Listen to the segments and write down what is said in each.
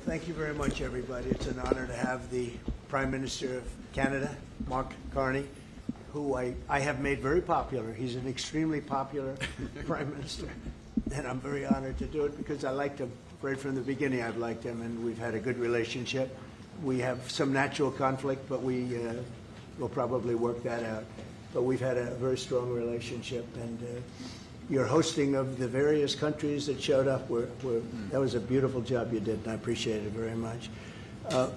Thank you very much, everybody. It's an honor to have the Prime Minister of Canada, Mark Carney, who I have made very popular. He's an extremely popular Prime Minister, and I'm very honored to do it because I liked him. Right from the beginning, I've liked him, and we've had a good relationship. We have some natural conflict, but we will probably work that out. But we've had a very strong relationship, and your hosting of the various countries that showed up, that was a beautiful job you did, and I appreciate it very much.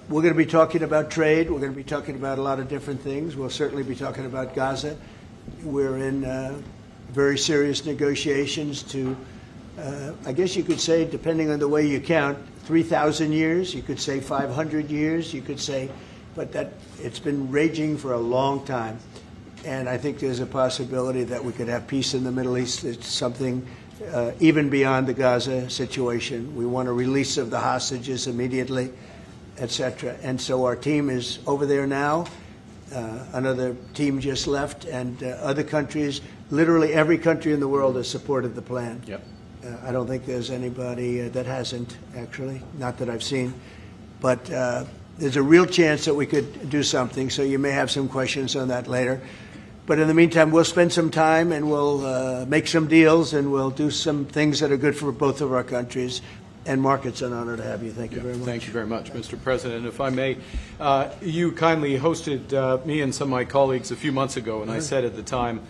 We're going to be talking about trade. We're going to be talking about a lot of different things. We'll certainly be talking about Gaza. We're in very serious negotiations to, I guess you could say, depending on the way you count, 3,000 years. You could say 500 years. You could say, but that it's been raging for a long time. And I think there's a possibility that we could have peace in the Middle East. It's something even beyond the Gaza situation. We want a release of the hostages immediately, etc. And so our team is over there now. Another team just left, and other countries, literally every country in the world has supported the plan. Yep. I don't think there's anybody that hasn't, actually, not that I've seen. But there's a real chance that we could do something, so you may have some questions on that later. But in the meantime, we'll spend some time and we'll make some deals and we'll do some things that are good for both of our countries. And Mark, it's an honor to have you. Thank you very much. Thank you very much, Mr. President. If I may, you kindly hosted me and some of my colleagues a few months ago, and I said at the time,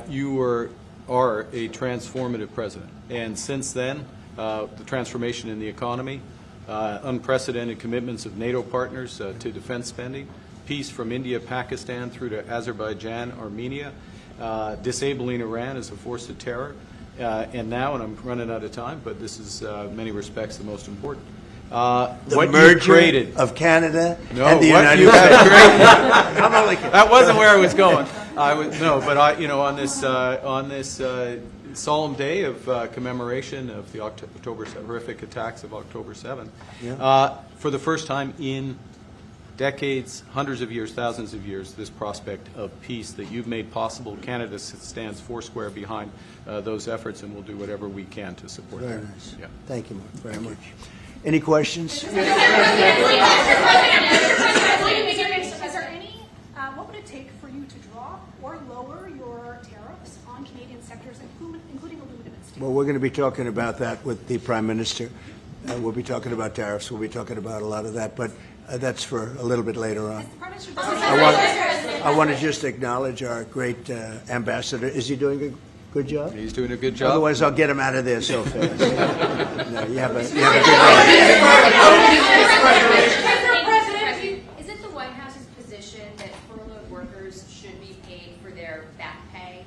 you are a transformative president. And since then, the transformation in the economy, unprecedented commitments of NATO partners to defense spending, peace from India, Pakistan through to Azerbaijan, Armenia, disabling Iran as a force of terror, and now, and I'm running out of time, but this is in many respects the most important. The merger of Canada and the United States. That wasn't where I was going. On this solemn day of commemoration of the horrific attacks of October 7th, for the first time in decades, hundreds of years, thousands of years, this prospect of peace that you've made possible. Canada stands foursquare behind those efforts, and we'll do whatever we can to support them. Very nice. Yeah. Thank you, Mark, very much. Any questions? What would it take for you to drop or lower your tariffs on Canadian sectors, including aluminum and steel? Well, we're going to be talking about that with the Prime Minister. We'll be talking about tariffs. We'll be talking about a lot of that, but that's for a little bit later on. I want to just acknowledge our great ambassador. Is he doing a good job? He's doing a good job. Otherwise, I'll get him out of there so fast. No, you have a good Is it the White House's position that furloughed workers should be paid for their back pay?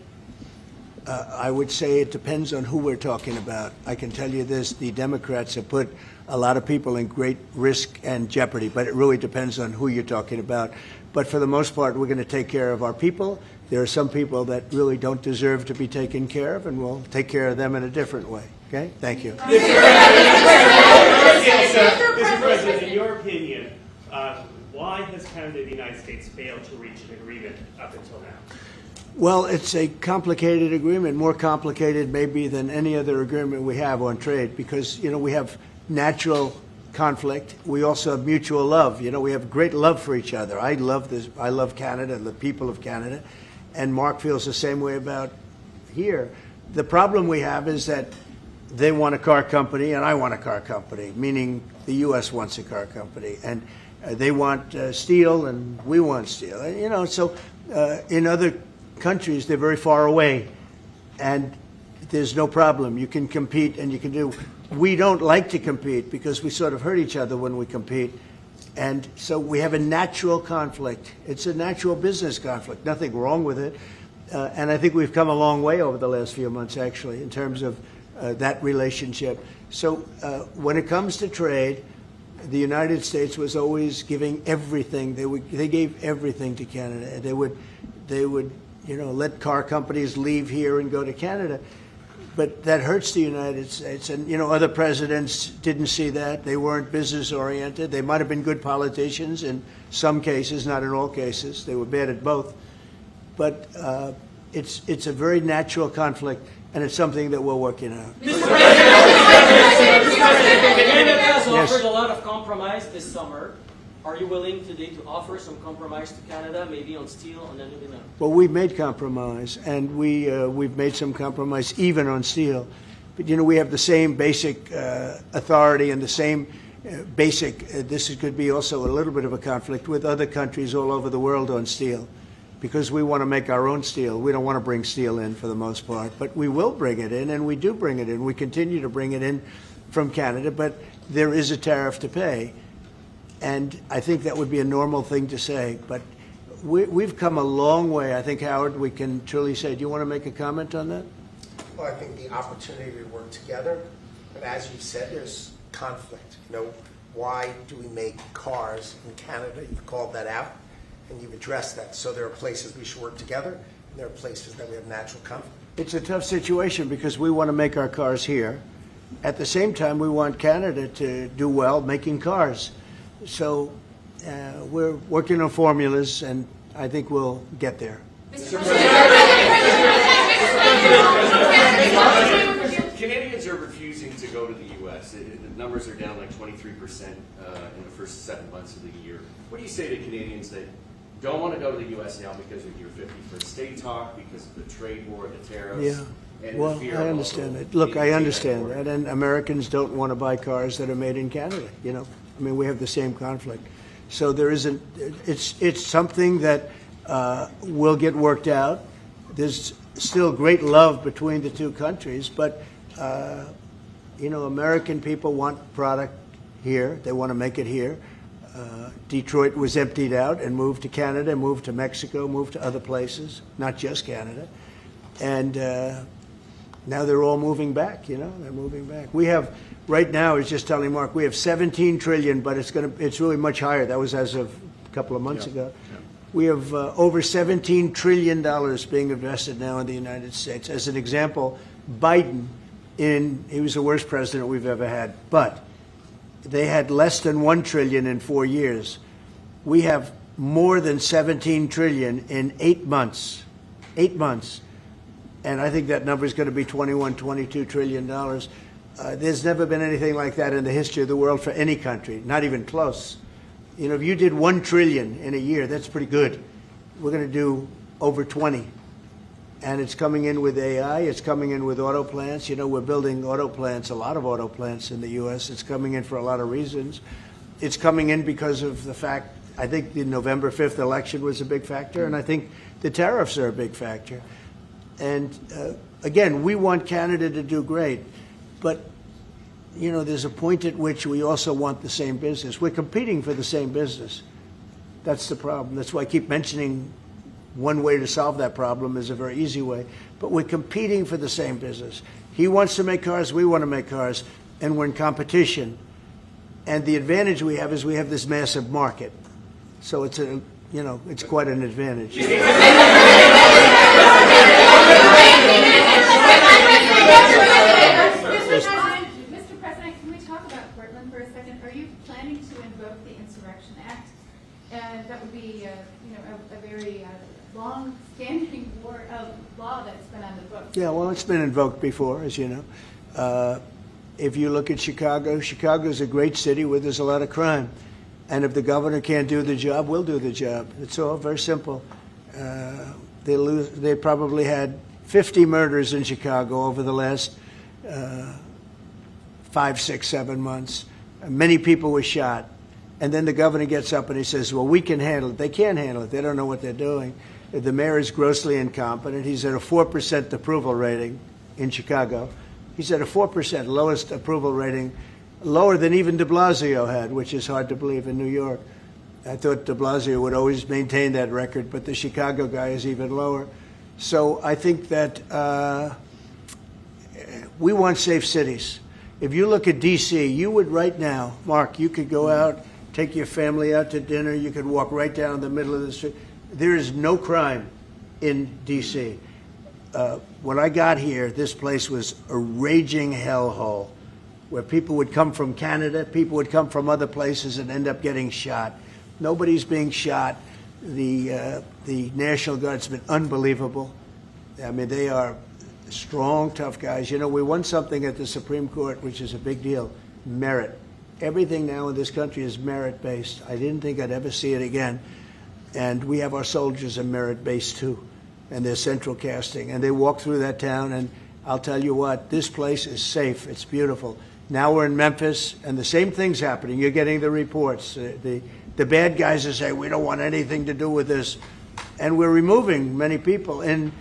I would say it depends on who we're talking about. I can tell you this, the Democrats have put a lot of people in great risk and jeopardy, but it really depends on who you're talking about. But for the most part, we're going to take care of our people. There are some people that really don't deserve to be taken care of, and we'll take care of them in a different way. Okay? Thank you. Mr. President, in your opinion, why has Canada and the United States failed to reach an agreement up until now? Well, it's a complicated agreement, more complicated maybe than any other agreement we have on trade, because, we have natural conflict. We also have mutual love. We have great love for each other. I love this. I love Canada, the people of Canada, and Mark feels the same way about here. The problem we have is that they want a car company and I want a car company, meaning the U.S. wants a car company, and they want steel and we want steel. So in other countries, they're very far away, and there's no problem. You can compete and you can do. We don't like to compete because we sort of hurt each other when we compete. And so we have a natural conflict. It's a natural business conflict. Nothing wrong with it. And I think we've come a long way over the last few months, actually, in terms of that relationship. So when it comes to trade, the United States was always giving everything. They gave everything to Canada. They would let car companies leave here and go to Canada. But that hurts the United States. And, other presidents didn't see that. They weren't business-oriented. They might have been good politicians in some cases, not in all cases. They were bad at both. But it's a very natural conflict. and it's something that we're working on. Canada has Yes. offered a lot of compromise this summer. Are you willing today to offer some compromise to Canada, maybe on steel, on aluminum? Well, we've made compromise, and we've made some compromise even on steel. But, you know, we have the same basic authority and the same basic, this could be also a little bit of a conflict with other countries all over the world on steel, because we want to make our own steel. We don't want to bring steel in for the most part, but we will bring it in, and we do bring it in. We continue to bring it in from Canada, but there is a tariff to pay. And I think that would be a normal thing to say, but we've come a long way. I think, Howard, we can truly say, do you want to make a comment on that? Well, I think the opportunity to work together, and as you said, there's conflict. You know, why do we make cars in Canada? You've called that out, and you've addressed that. So there are places we should work together, and there are places that we have natural conflict. It's a tough situation because we want to make our cars here. At the same time, we want Canada to do well making cars. So we're working on formulas, and I think we'll get there. Canadians are refusing to go to the U.S. The numbers are down like 23% in the first 7 months of the year. What do you say to Canadians that don't want to go to the U.S. now because of your 51st state talk, because of the trade war, the tariffs? Yeah. And Well, the fear I of understand also it. Look, I being understand taken that, and Americans don't want to buy cars that are made in Canada. You know, I mean, we have the same conflict. So there isn't. It's something that will get worked out. There's still great love between the two countries, but you know, American people want product here. They want to make it here. Detroit was emptied out and moved to Canada, moved to Mexico, moved to other places, not just Canada, and now they're all moving back. You know, they're moving back. We have right now, I was just telling Mark, we have 17 trillion, but it's really much higher. That was as of a couple of months ago. Yeah. We have over $17 trillion being invested now in the United States. As an example, Biden, he was the worst president we've ever had, but they had less than $1 trillion in 4 years. We have more than 17 trillion in 8 months. 8 months. And I think that number is going to be $21–22 trillion. There's never been anything like that in the history of the world for any country, not even close. You know, if you did 1 trillion in a year, that's pretty good. We're going to do over 20. And it's coming in with AI. It's coming in with auto plants. You know, we're building auto plants, a lot of auto plants in the U.S. It's coming in for a lot of reasons. It's coming in because of the fact, I think the November 5th election was a big factor, and I think the tariffs are a big factor. And again, we want Canada to do great. But, you know, there's a point at which we also want the same business. We're competing for the same business. That's the problem. That's why I keep mentioning one way to solve that problem is a very easy way. But we're competing for the same business. He wants to make cars, we want to make cars, and we're in competition. And the advantage we have is we have this massive market. So it's it's quite an advantage. Mr. President, can we talk about Portland for a second? Are you planning to invoke the Insurrection Act? And that would be, a very long-standing law that's been on the books. Yeah, well, it's been invoked before, as you know. If you look at Chicago, Chicago's a great city where there's a lot of crime. And if the governor can't do the job, we'll do the job. It's all very simple. They probably had 50 murders in Chicago over the last 5, 6, 7 months. Many people were shot. And then the governor gets up and he says, well, we can handle it. They can't handle it. They don't know what they're doing. The mayor is grossly incompetent. He's at a 4% approval rating in Chicago. He's at a 4%, lowest approval rating, lower than even de Blasio had, which is hard to believe in New York. I thought de Blasio would always maintain that record, but the Chicago guy is even lower. So I think that we want safe cities. If you look at D.C., you would right now, Mark, you could go out, take your family out to dinner, you could walk right down the middle of the street. There is no crime in D.C. When I got here, this place was a raging hellhole where people would come from Canada, people would come from other places and end up getting shot. Nobody's being shot. The National Guard's been unbelievable. I mean, they are strong, tough guys. You know, we won something at the Supreme Court, which is a big deal, merit. Everything now in this country is merit-based. I didn't think I'd ever see it again. And we have our soldiers are merit-based too, and they're central casting. And they walk through that town, and I'll tell you what, this place is safe. It's beautiful. Now we're in Memphis, and the same thing's happening. You're getting the reports. The bad guys are saying, we don't want anything to do with this. And we're removing many people. In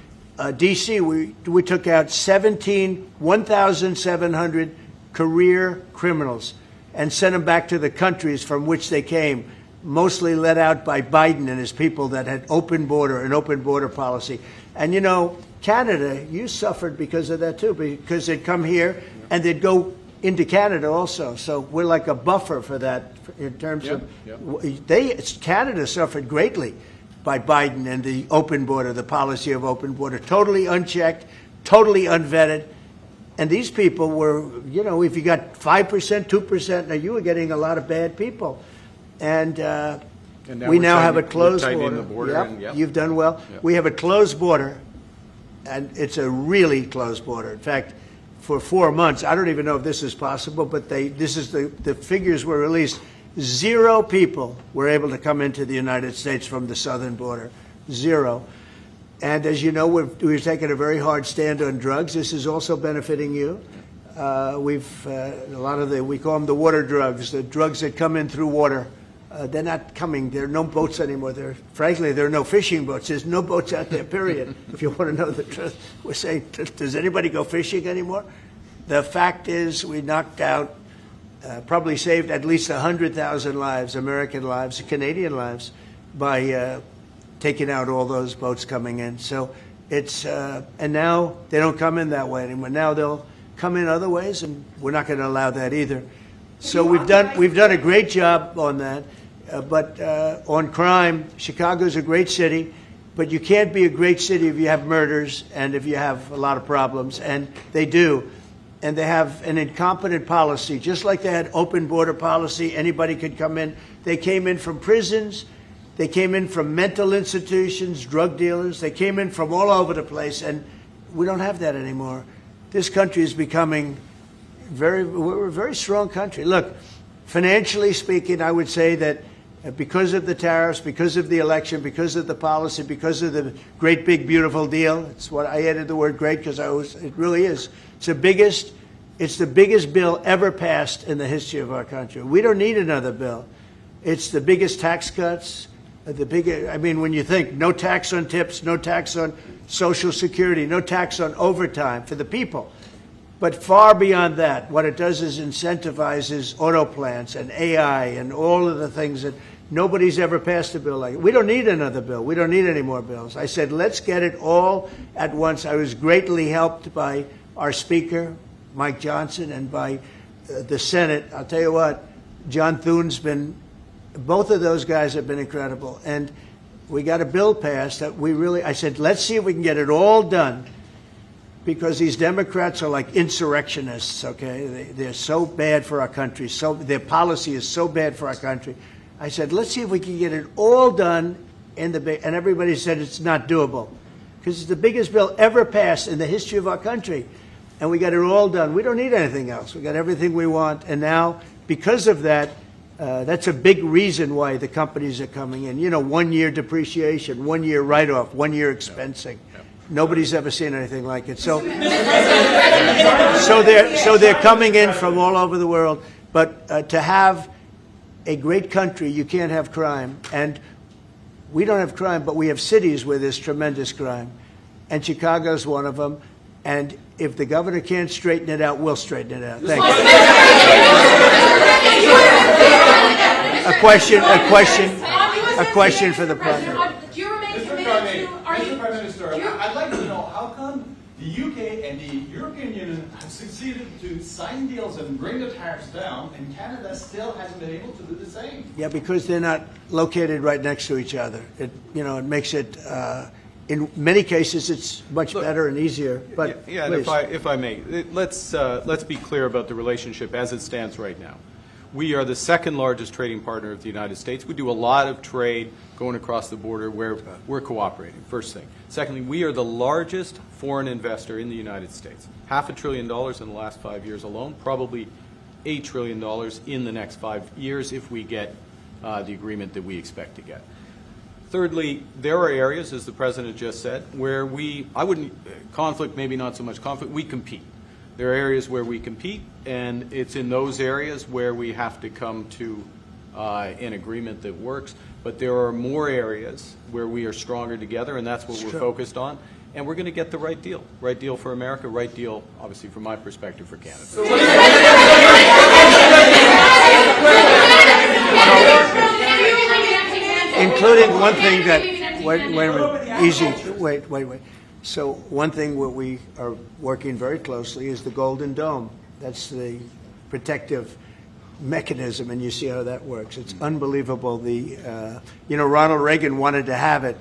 D.C., we took out 1,700 career criminals and sent them back to the countries from which they came, mostly led out by Biden and his people that had an open border policy. And, you know, Canada, you suffered because of that, too, because they'd come here and they'd go into Canada also. So we're like a buffer for that in terms of Canada suffered greatly by Biden and the open border, the policy of open border, totally unchecked, totally unvetted. And these people were, you know, if you got 5%, 2%, now you were getting a lot of bad people. And we now have a closed border. You've done well. Yep. We have a closed border, and it's a really closed border. In fact, for 4 months, I don't even know if this is possible, but the figures were released. 0 people were able to come into the United States from the southern border. 0. And as you know, we've taken a very hard stand on drugs. This is also benefiting you. A lot of we call them the water drugs, the drugs that come in through water. They're not coming. There are no boats anymore. Frankly, there are no fishing boats. There's no boats out there, period. If you want to know the truth, we're saying, does anybody go fishing anymore? The fact is we knocked out, probably saved at least 100,000 lives, American lives, Canadian lives, by taking out all those boats coming in. So it's, and now they don't come in that way anymore. Now they'll come in other ways, and we're not going to allow that either. So we've done a great job on that. But on crime, Chicago's a great city, but you can't be a great city if you have murders and if you have a lot of problems, and they do. And they have an incompetent policy, just like they had open border policy. Anybody could come in. They came in from prisons. They came in from mental institutions, drug dealers. They came in from all over the place, and we don't have that anymore. This country is becoming we're a very strong country. Look, financially speaking, I would say that because of the tariffs, because of the election, because of the policy, because of the great, big, beautiful deal, it's what I added the word great because it really is. It's the biggest bill ever passed in the history of our country. We don't need another bill. It's the biggest tax cuts, I mean, when you think no tax on tips, no tax on Social Security, no tax on overtime for the people. But far beyond that, what it does is incentivizes auto plants and AI and all of the things that nobody's ever passed a bill like it. We don't need another bill. We don't need any more bills. I said, let's get it all at once. I was greatly helped by our Speaker, Mike Johnson, and by the Senate. I'll tell you what, John Thune's both of those guys have been incredible. And we got a bill passed that I said, let's see if we can get it all done. Because these Democrats are like insurrectionists, okay? They're so bad for our country. Their policy is so bad for our country. I said, let's see if we can get it all done and everybody said it's not doable. Because it's the biggest bill ever passed in the history of our country. And we got it all done. We don't need anything else. We got everything we want. And now, because of that, that's a big reason why the companies are coming in. You know, 1 year depreciation, 1 year write-off, 1 year expensing. Nobody's ever seen anything like it. So they're coming in from all over the world. But to have a great country, you can't have crime. And we don't have crime, but we have cities where there's tremendous crime. And Chicago's one of them. And if the governor can't straighten it out, we'll straighten it out. Thank you. A question for the president. Mr. Prime Minister, I'd like to know how come the UK and the European Union have succeeded to sign deals and bring the tariffs down, and Canada still hasn't been able to do the same? Yeah, because they're not located right next to each other. It makes it, in many cases, it's much better and easier. But yeah, and if I may, let's be clear about the relationship as it stands right now. We are the second largest trading partner of the United States. We do a lot of trade going across the border where we're cooperating, first thing. Secondly, we are the largest foreign investor in the United States. $500 billion in the last 5 years alone, probably $8 trillion in the next 5 years if we get the agreement that we expect to get. Thirdly, there are areas, as the President just said, where conflict, maybe not so much conflict, we compete. There are areas where we compete, and it's in those areas where we have to come to an agreement that works. But there are more areas where we are stronger together, and that's what we're focused on. And we're going to get the right deal. Right deal for America, right deal, obviously, from my perspective, for Canada. Including one thing that, wait a minute, easy, wait. So one thing what we are working very closely is the Golden Dome. That's the protective mechanism, and you see how that works. It's unbelievable. Ronald Reagan wanted to have it,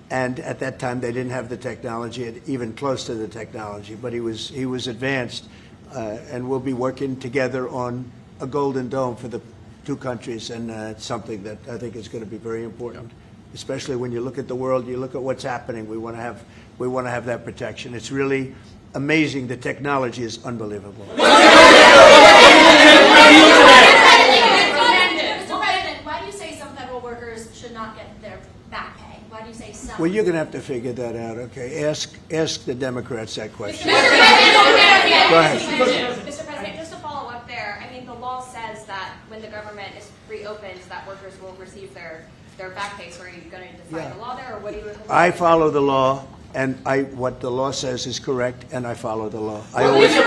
and at that time they didn't have the technology, even close to the technology, but he was advanced, and we'll be working together on a Golden Dome for the two countries, and it's something that I think is going to be very important, especially when you look at the world, you look at what's happening. We want to have that protection. It's really amazing. The technology is unbelievable. Mr. President, why do you say some federal workers should not get their back pay? Why do you say some? Well, you're going to have to figure that out, okay? Ask the Democrats that question. Mr. President, Go ahead. Mr. President, just to follow up there, I mean, the law says that when the government is reopened, that workers will receive their back pay. So are you going to define the law there, or what do you? I follow the law, and what the law says is correct, and I follow the law. Mr.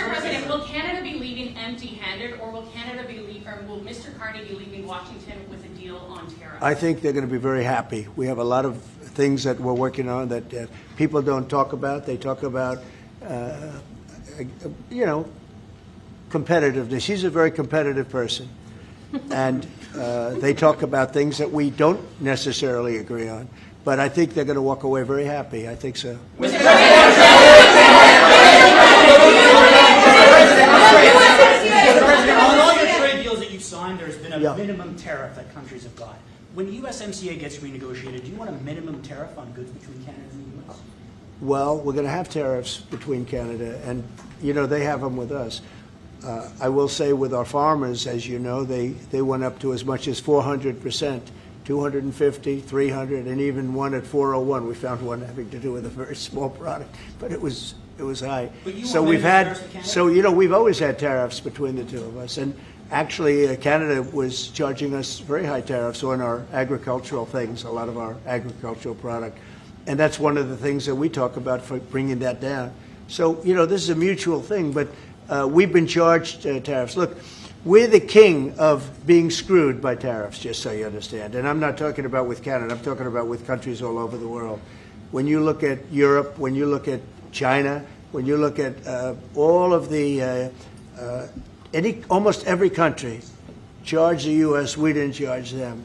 President, will Canada be leaving empty-handed, or will Mr. Carney be leaving Washington with a deal on tariffs? I think they're going to be very happy. We have a lot of things that we're working on that people don't talk about. They talk about, competitiveness. He's a very competitive person. And they talk about things that we don't necessarily agree on. But I think they're going to walk away very happy. I think so. Mr. President, on all your trade deals that you've signed, there's been a minimum tariff that countries have got. When USMCA gets renegotiated, do you want a minimum tariff on goods between Canada and the U.S.? Well, we're going to have tariffs between Canada, and, they have them with us. I will say with our farmers, as you know, they went up to as much as 400%, 250, 300, and even one at 401. We found one having to do with a very small product, but it was high. So we've always had tariffs between the two of us, and actually Canada was charging us very high tariffs on our agricultural things, a lot of our agricultural product, and that's one of the things that we talk about for bringing that down. So this is a mutual thing, but. We've been charged tariffs. Look, we're the king of being screwed by tariffs, just so you understand. And I'm not talking about with Canada. I'm talking about with countries all over the world. When you look at Europe, when you look at China, when you look at all of the almost every country charged the U.S., we didn't charge them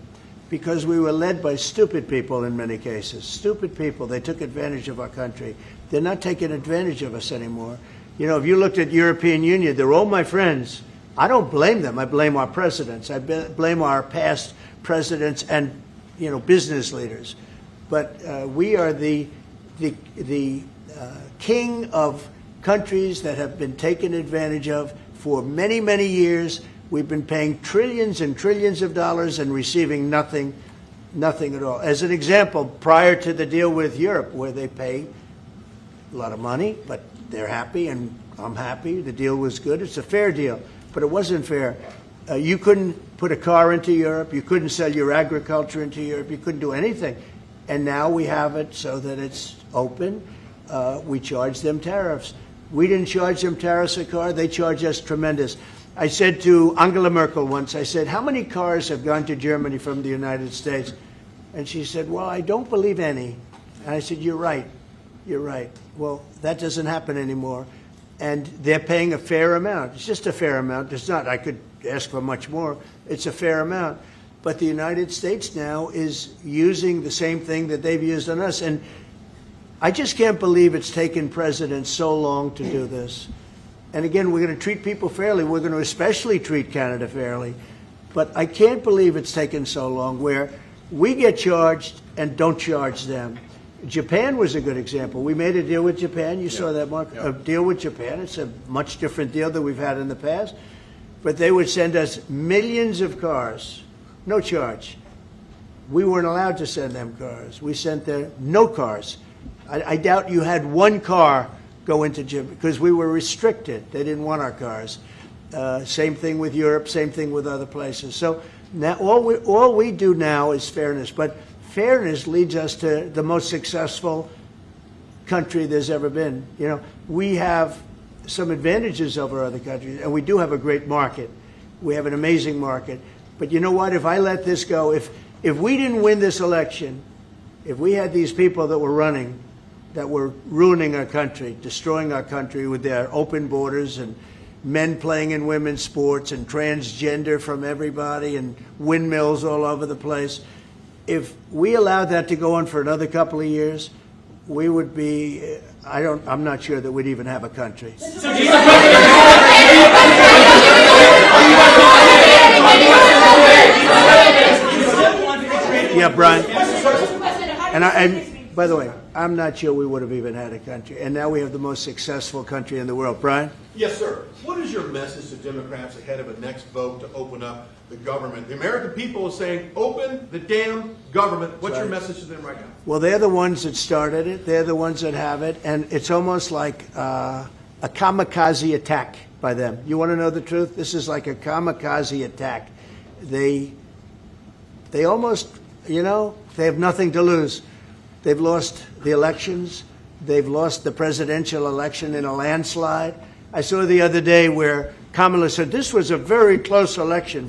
because we were led by stupid people in many cases. Stupid people. They took advantage of our country. They're not taking advantage of us anymore. If you looked at European Union, they're all my friends. I don't blame them. I blame our presidents. I blame our past presidents and, business leaders. But we are the king of countries that have been taken advantage of for many, many years. We've been paying trillions and trillions of dollars and receiving nothing at all. As an example, prior to the deal with Europe, where they pay a lot of money, but they're happy and I'm happy. The deal was good. It's a fair deal, but it wasn't fair. You couldn't put a car into Europe. You couldn't sell your agriculture into Europe. You couldn't do anything. And now we have it so that it's open. We charge them tariffs. We didn't charge them tariffs a car. They charge us tremendous. I said to Angela Merkel once, I said, how many cars have gone to Germany from the United States? And she said, well, I don't believe any. And I said, you're right. You're right. Well, that doesn't happen anymore. And they're paying a fair amount. It's just a fair amount. It's not, I could ask for much more. It's a fair amount. But the United States now is using the same thing that they've used on us. And I just can't believe it's taken presidents so long to do this. And again, we're going to treat people fairly. We're going to especially treat Canada fairly. But I can't believe it's taken so long where we get charged and don't charge them. Japan was a good example. We made a deal with Japan. You saw that, Mark? A deal with Japan. It's a much different deal than we've had in the past. But they would send us millions of cars, no charge. We weren't allowed to send them cars. We sent them no cars. I doubt you had one car go into Japan because we were restricted. They didn't want our cars. Same thing with Europe, same thing with other places. So now all we do now is fairness. But fairness leads us to the most successful country there's ever been. You know, we have some advantages over other countries, and we do have a great market. We have an amazing market. But you know what? If I let this go, if we didn't win this election, if we had these people that were running, that were ruining our country, destroying our country with their open borders and men playing in women's sports and transgender from everybody and windmills all over the place, if we allowed that to go on for another couple of years, we would be, I'm not sure that we'd even have a country. Yeah, Brian. And by the way, I'm not sure we would have even had a country. And now we have the most successful country in the world. Brian? Yes, sir. What is your message to Democrats ahead of a next vote to open up the government? The American people are saying, open the damn government. What's your message to them right now? Well, they're the ones that started it. They're the ones that have it. And it's almost like a kamikaze attack by them. You want to know the truth? This is like a kamikaze attack. They almost, you know, they have nothing to lose. They've lost the elections. They've lost the presidential election in a landslide. I saw the other day where Kamala said, this was a very close election.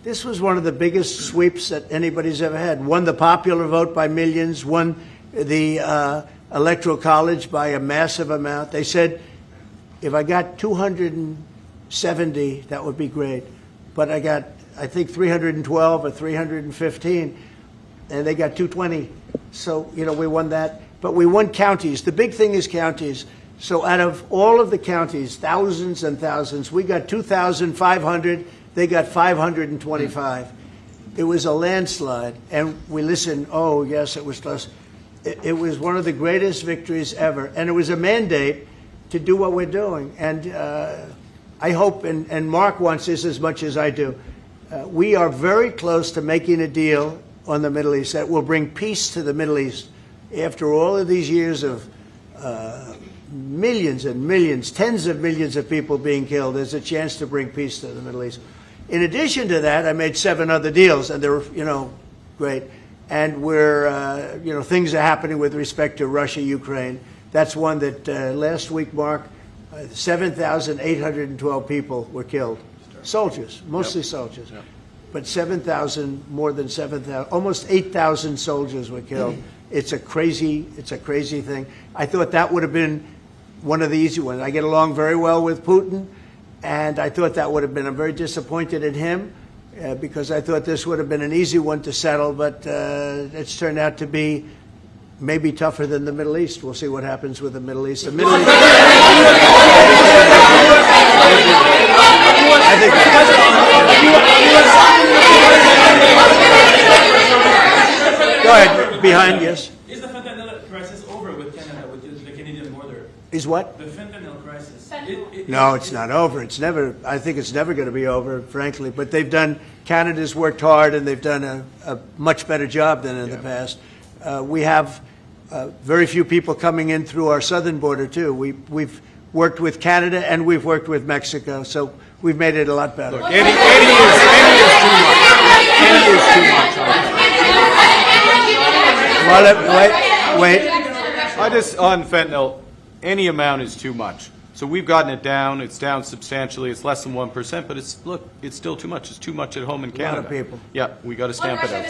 This was one of the biggest sweeps that anybody's ever had. Won the popular vote by millions, won the Electoral College by a massive amount. They said, if I got 270, that would be great. But I got, I think, 312 or 315, and they got 220. So, you know, we won that. But we won counties. The big thing is counties. So out of all of the counties, thousands and thousands, we got 2,500. They got 525. It was a landslide. And we listened, oh, yes, it was close. It was one of the greatest victories ever. And it was a mandate to do what we're doing. And I hope, and Mark wants this as much as I do, we are very close to making a deal on the Middle East that will bring peace to the Middle East. After all of these years of millions and millions, tens of millions of people being killed, there's a chance to bring peace to the Middle East. In addition to that, I made 7 other deals, and they're, you know, great. And we're, you know, things are happening with respect to Russia, Ukraine. That's one that last week, Mark, 7,812 people were killed. Soldiers, mostly soldiers. Yep. But 7,000, more than 7,000, almost 8,000 soldiers were killed. It's a crazy thing. I thought that would have been one of the easy ones. I get along very well with Putin, and I thought that would have been, I'm very disappointed in him because I thought this would have been an easy one to settle, but it's turned out to be maybe tougher than the Middle East. We'll see what happens with the Middle East. The Middle East. I think. Go ahead. Behind, yes. Is the fentanyl crisis over with Canada, with the Canadian border? Is what? The fentanyl crisis. No, it's not over. It's never. I think it's never going to be over, frankly. But they've done. Canada's worked hard, and they've done a much better job than in the past. We have very few people coming in through our southern border too. We've worked with Canada and we've worked with Mexico, so we've made it a lot better. Look, 80 is too much. 80 is too much. Well, wait. I just, on fentanyl, any amount is too much. So we've gotten it down. It's down substantially. It's less than 1%, but it's, look, it's still too much. It's too much at home in Canada. A lot of people. Yeah, we got to stamp it out.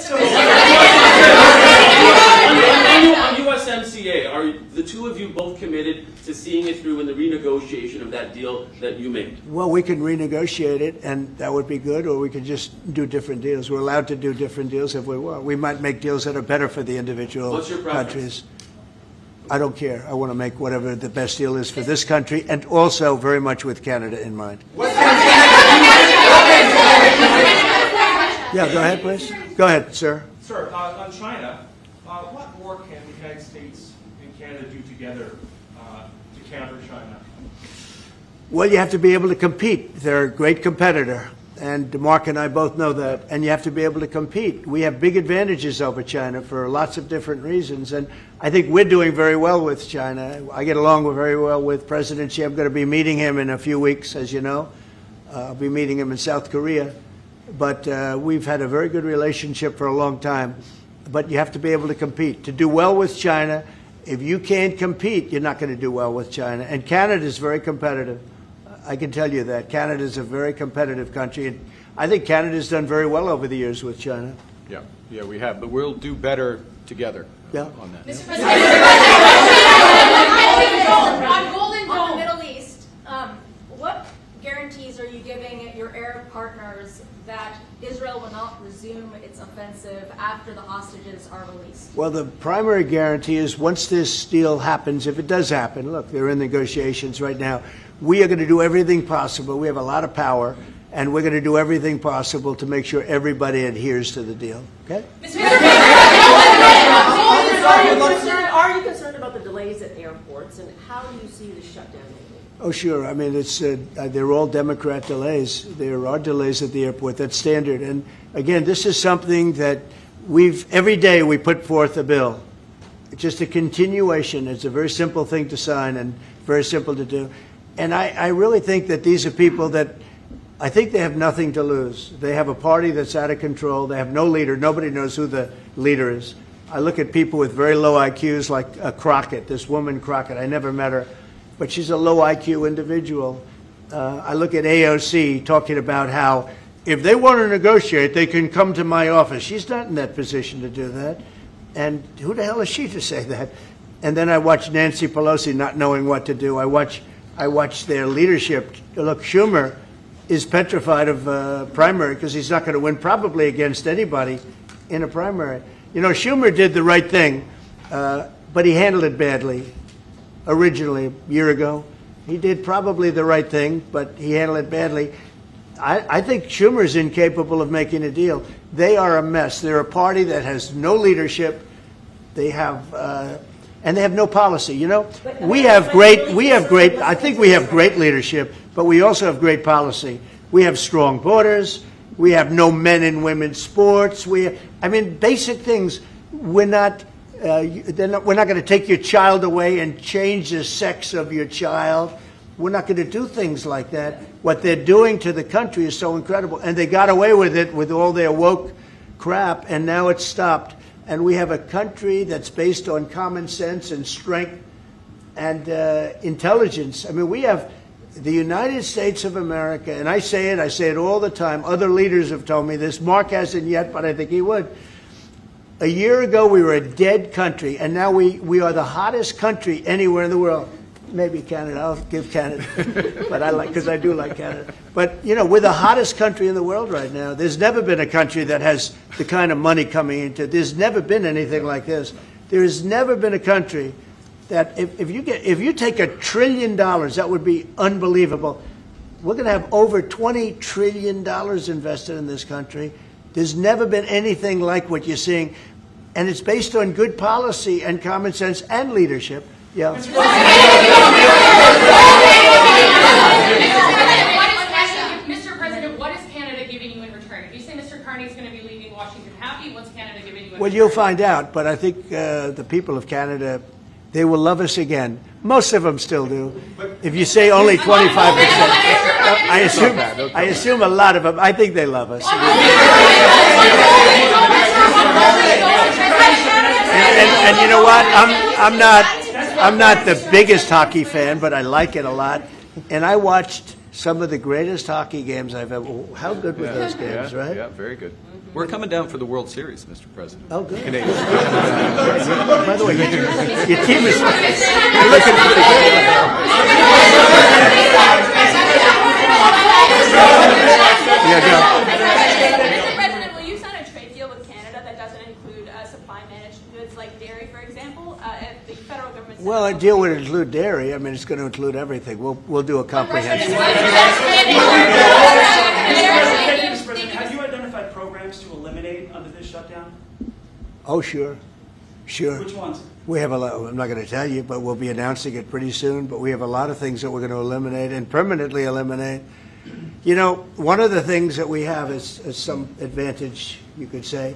On USMCA, are the two of you both committed to seeing it through in the renegotiation of that deal that you made? Well, we can renegotiate it, and that would be good, or we could just do different deals. We're allowed to do different deals if we want. We might make deals that are better for the individual What's your preference? countries. I don't care. I want to make whatever the best deal is for this country, and also very much with Canada in mind. Yeah, go ahead, please. Go ahead, sir. Sir, on China, what more can the United States and Canada do together to counter China? Well, you have to be able to compete. They're a great competitor, and Mark and I both know that, and you have to be able to compete. We have big advantages over China for lots of different reasons, and I think we're doing very well with China. I get along very well with President Xi. I'm going to be meeting him in a few weeks, as you know. I'll be meeting him in South Korea. But we've had a very good relationship for a long time. But you have to be able to compete. To do well with China, if you can't compete, you're not going to do well with China. And Canada is very competitive. I can tell you that. Canada is a very competitive country. And I think Canada's done very well over the years with China. Yeah, we have. But we'll do better together on that. Mr. President, on Golden Dome, the Middle East, what guarantees are you giving your Arab partners that Israel will not resume its offensive after the hostages are released? Well, the primary guarantee is once this deal happens, if it does happen, look, they're in negotiations right now, we are going to do everything possible. We have a lot of power, and we're going to do everything possible to make sure everybody adheres to the deal. Okay? Are you concerned about the delays at airports, and how do you see the shutdown? Oh, sure. I mean, it's they're all Democrat delays. There are delays at the airport. That's standard. And again, this is something that every day we put forth a bill. It's just a continuation. It's a very simple thing to sign and very simple to do. And I really think that these are people that I think they have nothing to lose. They have a party that's out of control. They have no leader. Nobody knows who the leader is. I look at people with very low IQs like Crockett, this woman Crockett. I never met her. But she's a low IQ individual. I look at AOC talking about how if they want to negotiate, they can come to my office. She's not in that position to do that. And who the hell is she to say that? And then I watch Nancy Pelosi not knowing what to do. I watch their leadership. Look, Schumer is petrified of primary because he's not going to win probably against anybody in a primary. You know, Schumer did the right thing, but he handled it badly. Originally, a year ago. He did probably the right thing, but he handled it badly. I think Schumer's incapable of making a deal. They are a mess. They're a party that has no leadership. They have, and they have no policy. You know, I think we have great leadership, but we also have great policy. We have strong borders. We have no men and women's sports. I mean, basic things. We're not going to take your child away and change the sex of your child. We're not going to do things like that. What they're doing to the country is so incredible. And they got away with it with all their woke crap, and now it's stopped. And we have a country that's based on common sense and strength and intelligence. I mean, we have the United States of America, and I say it all the time. Other leaders have told me this. Mark hasn't yet, but I think he would. A year ago, we were a dead country, and now we are the hottest country anywhere in the world. Maybe Canada. I'll give Canada, but because I do like Canada. But you know, we're the hottest country in the world right now. There's never been a country that has the kind of money coming into it. There's never been anything like this. There has never been a country that if you take $1 trillion, that would be unbelievable. We're going to have over $20 trillion invested in this country. There's never been anything like what you're seeing, and it's based on good policy and common sense and leadership. Yeah. Mr. President, what is Canada giving you in return? If you say Mr. Carney is going to be leaving Washington happy, what's Canada giving you in return? Well, you'll find out, but I think the people of Canada, they will love us again. Most of them still do. If you say only 25%, I assume a lot of them. I think they love us. And you know what? I'm not the biggest hockey fan, but I like it a lot. And I watched some of the greatest hockey games I've ever. How good were those games, right? Yeah, very good. We're coming down for the World Series, Mr. President. Oh, good. Canadians. By the way, your team is looking pretty good. Yeah, go. Mr. President, will you sign a trade deal with Canada that doesn't include supply managed goods like dairy, for example? If the federal government deal would include dairy. I mean, it's going to include everything. We'll do a comprehensive. Mr. President, have you identified programs to eliminate under this shutdown? Oh, sure. Which ones? We have a lot. I'm not going to tell you, but we'll be announcing it pretty soon. But we have a lot of things that we're going to eliminate and permanently eliminate. You know, one of the things that we have is some advantage, you could say,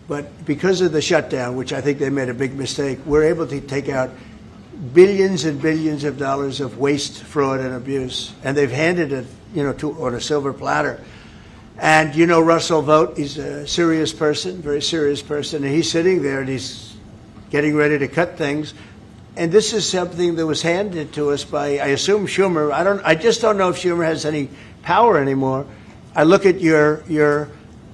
but because of the shutdown, which I think they made a big mistake, we're able to take out billions and billions of dollars of waste, fraud, and abuse, and they've handed it, you know, on a silver platter. And you know Russell Vogt, he's a serious person, very serious person, and he's sitting there and he's getting ready to cut things. And this is something that was handed to us by, I assume, Schumer. I just don't know if Schumer has any power anymore. I look at your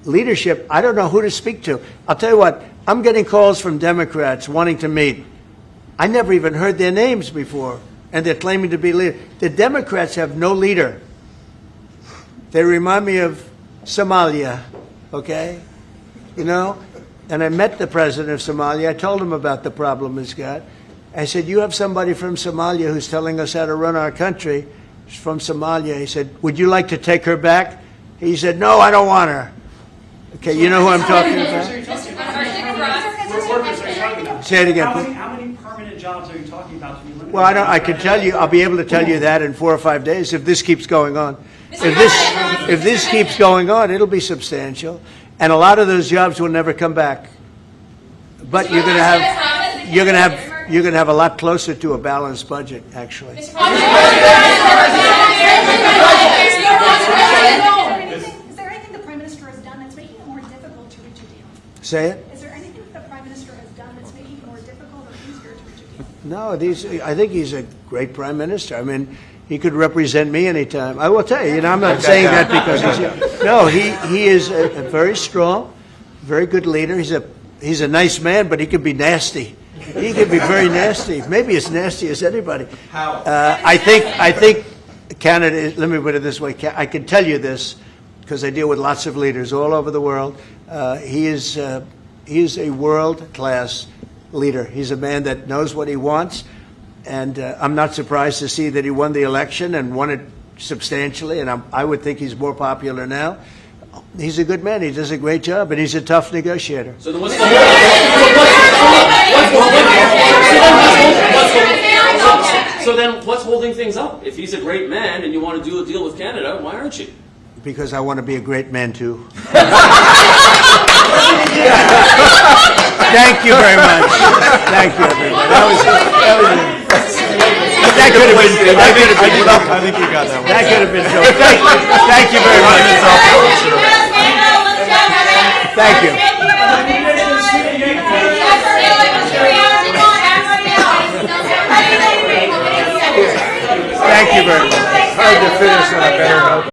leadership, I don't know who to speak to. I'll tell you what, I'm getting calls from Democrats wanting to meet. I never even heard their names before, and they're claiming to be leaders. The Democrats have no leader. They remind me of Somalia, okay? You know? And I met the president of Somalia. I told him about the problem he's got. I said, you have somebody from Somalia who's telling us how to run our country. She's from Somalia. He said, would you like to take her back? He said, no, I don't want her. Okay, you know who I'm talking about? Say it again, please. How many permanent jobs are you talking about to be eliminated? Well, I can tell you, I'll be able to tell you that in 4 or 5 days if this keeps going on. If this keeps going on, it'll be substantial. And a lot of those jobs will never come back. But you're going to have a lot closer to a balanced budget, actually. Is there anything the Prime Minister has done that's making it more difficult to reach a deal? Say it? Is there anything that the Prime Minister has done that's making it more difficult or easier to reach a deal? No, I think he's a great Prime Minister. I mean, he could represent me anytime. I will tell you, I'm not saying that because he's here. No, he is a very strong, very good leader. He's a nice man, but he can be nasty. He can be very nasty, maybe as nasty as anybody. How? I think Canada, let me put it this way, I can tell you this because I deal with lots of leaders all over the world. He is a world-class leader. He's a man that knows what he wants, and I'm not surprised to see that he won the election and won it substantially, and I would think he's more popular now. He's a good man. He does a great job, and he's a tough negotiator. So then what's holding things up? If he's a great man and you want to do a deal with Canada, why aren't you? Because I want to be a great man, too. Thank you very much. Thank you, everybody. That could have been. I think you got that one. That could have been. Thank you very much. Thank you. Thank you very much. Hard to finish on a better note.